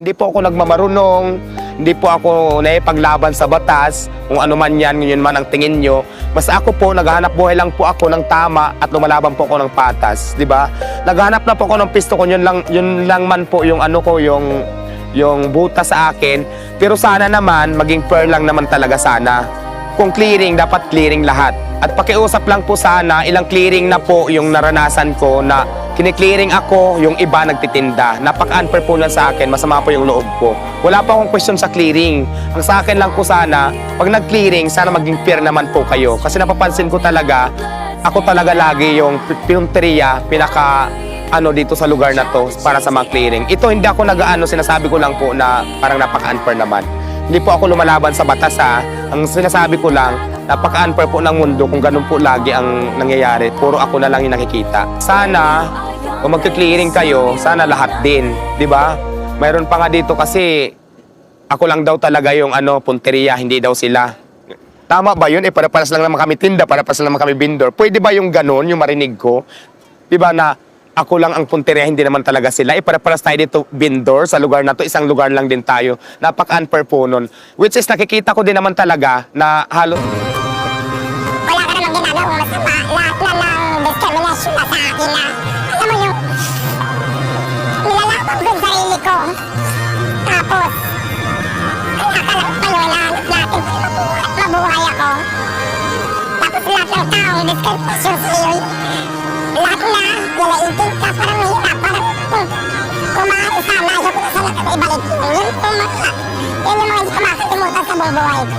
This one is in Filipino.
Hindi po ako nagmamarunong, hindi po ako naipaglaban sa batas, kung ano man yan, yun man ang tingin nyo. Basta ako po, naghahanap buhay lang po ako ng tama at lumalaban po ako ng patas, di ba? Naghahanap na po ako ng pisto ko, yun lang man po yung ano ko, yung buta sa akin. Pero sana naman, maging fair lang naman talaga sana. Kung clearing, dapat clearing lahat. At pakiusap lang po sana, ilang clearing na po yung naranasan ko na kiniklearing ako, yung iba nagtitinda. Napaka-unfair po lang sa akin, masama po yung loob ko. Wala pa akong question sa clearing. Ang sa akin lang po sana, pag nag-clearing, sana maging fair naman po kayo. Kasi napapansin ko talaga, ako talaga lagi yung pinunteriya, dito sa lugar na to para sa mga clearing. Ito hindi ako sinasabi ko lang po na parang napaka-unfair naman. Hindi po ako lumalaban sa batas ha. Ang sinasabi ko lang, napaka-unfair po ng mundo kung ganun po lagi ang nangyayari. Puro ako na lang yung nakikita. Sana, kung magki-clearing kayo, sana lahat din. Di ba? Mayroon pa nga dito kasi ako lang daw talaga yung punteriya, hindi daw sila. Tama ba yun? Para-paras lang naman kami tinda, para-paras lang naman kami vendor. Pwede ba yung ganun, yung marinig ko? Di ba na ako lang ang punteriya, hindi naman talaga sila. Para-paras tayo dito vendor sa lugar na to, isang lugar lang din tayo. Napaka-unfair po nun. Which is nakikita ko din naman talaga na halos wala ka namang ginagawang masama. Lahat na ng discrimination na sa akin na, alam mo yung, nilalaban ko yung sarili ko. Tapos, ang akala ko kayo, hinahanap natin, mabuhay ako. Tapos lahat ng taong discrimination sa iyo, lahat na, nilaitin ka, parang mahirap, parang kumain sana, ayaw ko na sana ibalik yun. Yun yung mga hindi ko makakalimutan sa buhay ko.